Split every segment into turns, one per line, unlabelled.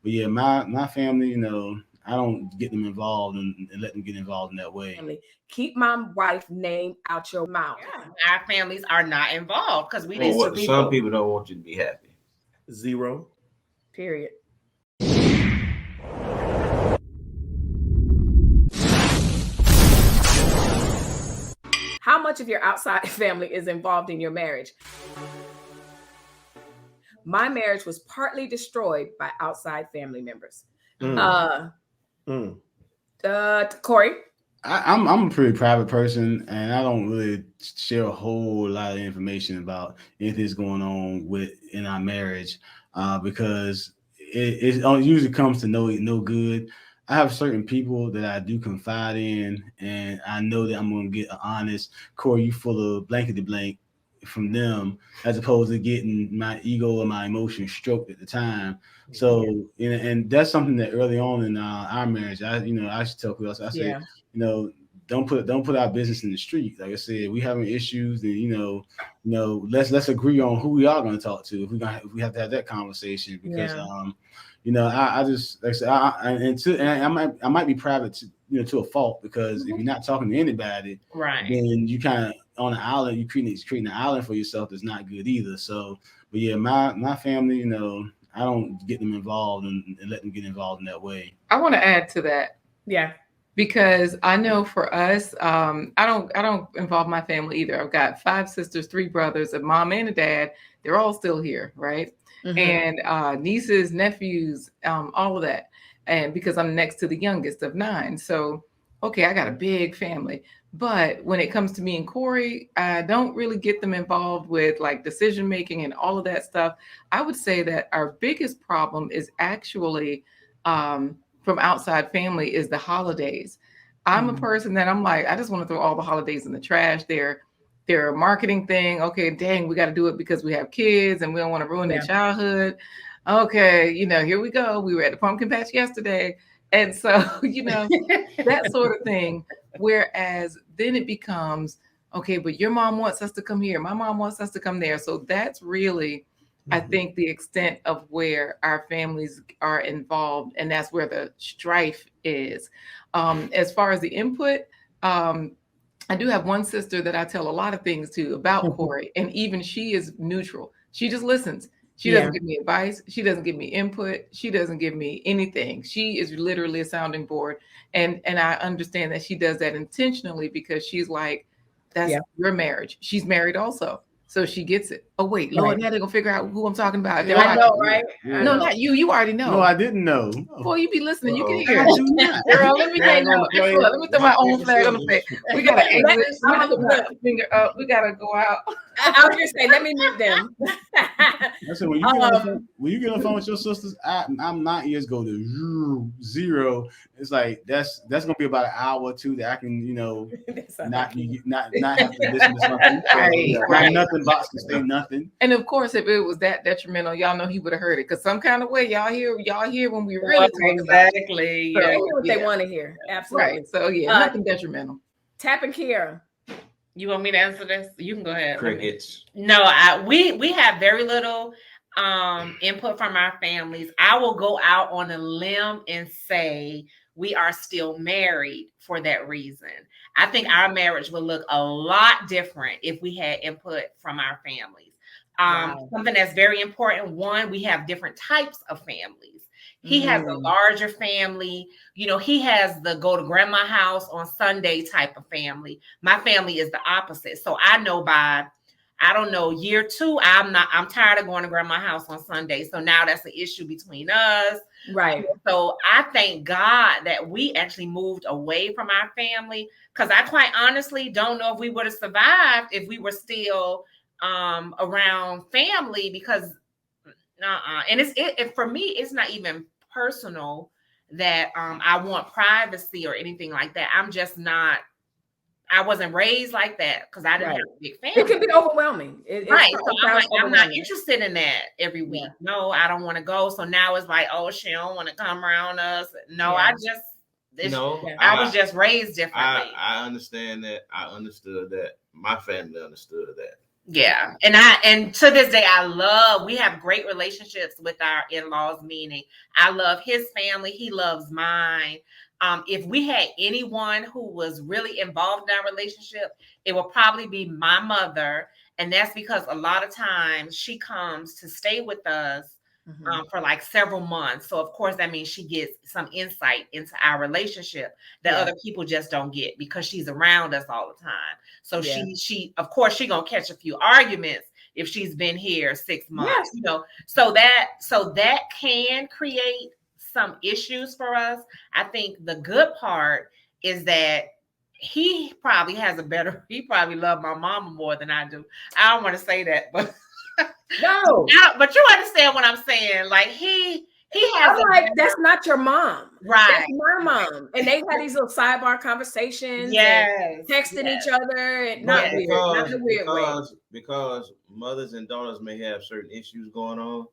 But yeah, my family, I don't get them involved and let them get involved in that way.
Keep my wife's name out your mouth.
Yeah, our families are not involved because we
Well,
didn't.
some people don't want you to be happy.
0.
Period. How much of your outside family is involved in your marriage? My marriage was partly destroyed by outside family members. Corey?
I'm a pretty private person, and I don't really share a whole lot of information about anything that's going on in our marriage, because it usually comes to no good. I have certain people that I do confide in, and I know that I'm going to get an honest, Corey, you full of blankety blank from them, as opposed to getting my ego and my emotions stroked at the time. So, and that's something that early on in our marriage, I should tell people, I say, don't put our business in the street. Like I said, we having issues, and let's agree on who we are going to talk to if we have to have that conversation, because I just, like I said, I might be private to a fault, because if you're not talking to anybody,
right,
then you kind of on an island, you're creating an island for yourself that's not good either. So, but yeah, my family, I don't get them involved and let them get involved in that way.
I want to add to that.
Yeah.
Because I know for us, I don't involve my family either. I've got 5 sisters, 3 brothers, a mom and a dad. They're all still here, right? Mm-hmm. And nieces, nephews, all of that. And because I'm next to the youngest of 9. So, okay, I got a big family. But when it comes to me and Corey, I don't really get them involved with like decision making and all of that stuff. I would say that our biggest problem is actually from outside family is the holidays. I'm a person that I'm like, I just want to throw all the holidays in the trash. They're a marketing thing. Okay, dang, we got to do it because we have kids and we don't want to ruin their childhood. Okay, here we go. We were at the pumpkin patch yesterday. And so, that sort of thing. Whereas then it becomes, okay, but your mom wants us to come here. My mom wants us to come there. So that's really, I think, the extent of where our families are involved. And that's where the strife is. As far as the input, I do have one sister that I tell a lot of things to about Corey. And even she is neutral. She just listens. She doesn't give me advice. She doesn't give me input. She doesn't give me anything. She is literally a sounding board. And I understand that she does that intentionally because she's like, that's your marriage. She's married also. So she gets it. Oh, wait, Lord, now they're going to figure out who I'm talking about.
I know, right?
Yeah.
No, not you. You already know.
No, I didn't know.
Boy, you be listening. You can hear.
I do not.
Girl, let me tell you. Let me throw my own flag on the face. We got to exit. I'm going to put my finger up. We got to go out.
I was just saying, let me mute them.
Listen, when you get on the phone with your sisters, I'm not ears go to 0. It's like that's gonna be about an hour or 2 that I can not have to listen to something. Right. Nothing box can say nothing.
And of course, if it was that detrimental, y'all know he would have heard it because some kind of way y'all hear when we really talk
exactly.
So they hear what they want to hear. Absolutely.
Right. So nothing detrimental.
Tap and Kiera.
You want me to answer this? You can go ahead.
Crickets.
No, we have very little input from our families. I will go out on a limb and say we are still married for that reason. I think our marriage would look a lot different if we had input from our families. Something that's very important. One, we have different types of families. He has a larger family. He has the go to grandma house on Sunday type of family. My family is the opposite. So I know by, year 2, I'm tired of going to grandma's house on Sunday. So now that's an issue between us.
Right.
So I thank God that we actually moved away from our family, because I quite honestly don't know if we would have survived if we were still around family, because and it for me, it's not even personal that I want privacy or anything like that. I'm just not. I wasn't raised like that because I didn't have a big family.
It can be overwhelming.
Right. So I'm not interested in that every week. Yeah. No, I don't want to go. So now it's like, oh, she don't want to come around us. No, I was just raised differently.
I understand that. I understood that. My family understood that.
Yeah. And to this day, we have great relationships with our in-laws, meaning I love his family. He loves mine. If we had anyone who was really involved in our relationship, it will probably be my mother. And that's because a lot of times she comes to stay with us for like several months. So of course that means she gets some insight into our relationship that other people just don't get because she's around us all the time. So she of course she gonna catch a few arguments if she's been here 6 months, you know. So that can create some issues for us. I think the good part is that he probably loved my mama more than I do. I don't want to say that, but
no,
but you understand what I'm saying. Like he has
that's not your mom,
right?
That's my mom, and they had these little sidebar conversations, texting each other, and not in a weird way.
Because mothers and daughters may have certain issues going on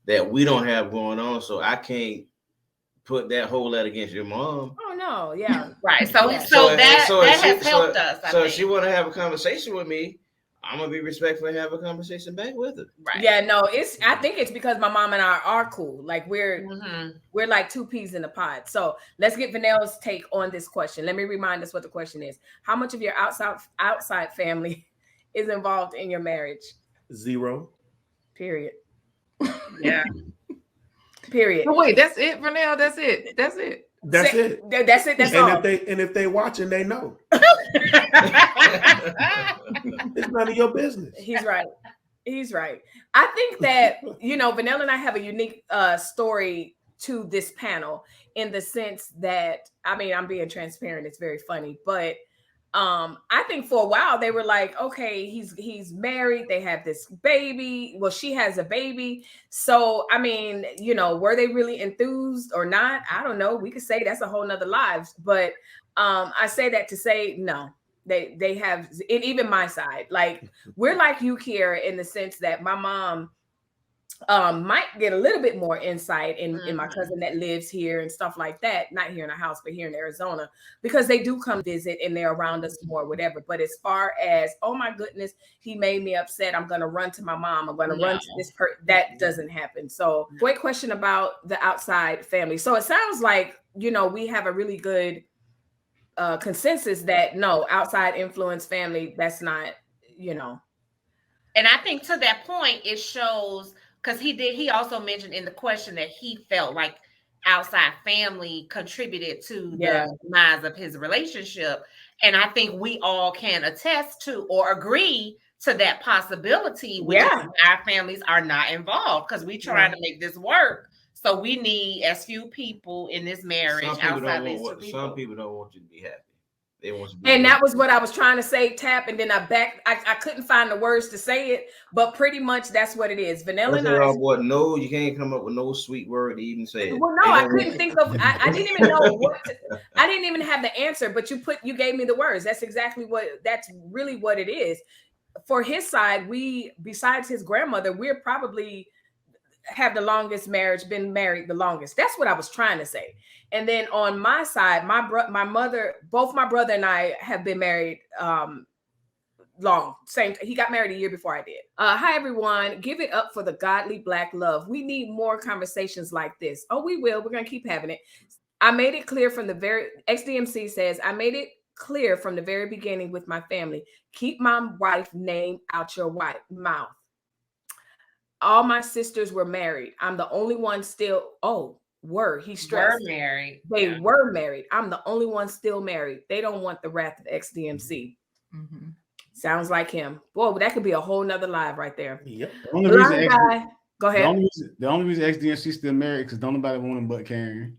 that we don't have going on, so I can't put that whole lot against your mom.
Oh no, yeah,
right. So that has helped us. I think.
If she want to have a conversation with me, I'm gonna be respectful and have a conversation back with her.
Right.
Yeah, no, I think it's because my mom and I are cool. Like we're like two peas in a pod. So let's get Vanelle's take on this question. Let me remind us what the question is. How much of your outside family is involved in your marriage?
0.
Period.
Yeah.
Period.
Oh, wait, that's it, Vanelle. That's it.
That's it.
That's all.
If they watching, they know. It's none of your business.
He's right. I think that, Vanilla and I have a unique story to this panel in the sense that, I mean, I'm being transparent. It's very funny, but I think for a while they were like, okay, he's married. They have this baby. Well, she has a baby. So, I mean, were they really enthused or not? I don't know. We could say that's a whole nother lives, but I say that to say, no, they have, and even my side, like we're like you, Kiera, in the sense that my mom might get a little bit more insight in my cousin that lives here and stuff like that, not here in the house, but here in Arizona, because they do come visit and they're around us more, whatever. But as far as, oh my goodness, he made me upset, I'm going to run to my mom, I'm going to run to this person, that doesn't happen. So great question about the outside family. So it sounds like, we have a really good consensus that no, outside influence family, that's not,
And I think to that point, it shows, because he also mentioned in the question that he felt like outside family contributed to the demise of his relationship. And I think we all can attest to or agree to that possibility, which is our families are not involved because we trying to make this work. So we need as few people in this marriage outside these two people.
Some people don't want you to be happy. They want you to be
and that was what I was trying to say, Tap, and then I couldn't find the words to say it, but pretty much that's what it is. Vanilla and I.
No, you can't come up with no sweet word to even say it.
Well, no, I couldn't think of. I didn't even know what. I didn't even have the answer, but you gave me the words. That's exactly that's really what it is. For his side, besides his grandmother, we're probably have the longest marriage, been married the longest. That's what I was trying to say. And then on my side, my mother, both my brother and I have been married long. He got married a year before I did. Hi everyone. Give it up for the godly Black love. We need more conversations like this. Oh, we will. We're gonna keep having it. I made it clear from the very XDMC says, I made it clear from the very beginning with my family. Keep my wife's name out your mouth. All my sisters were married. I'm the only one still. He stressed.
Were married.
They were married. I'm the only one still married. They don't want the wrath of XDMC. Mm-hmm. Sounds like him. Boy, that could be a whole nother live right there.
Yep.
Go ahead.
The only reason XDMC still married because don't nobody want him but Karen.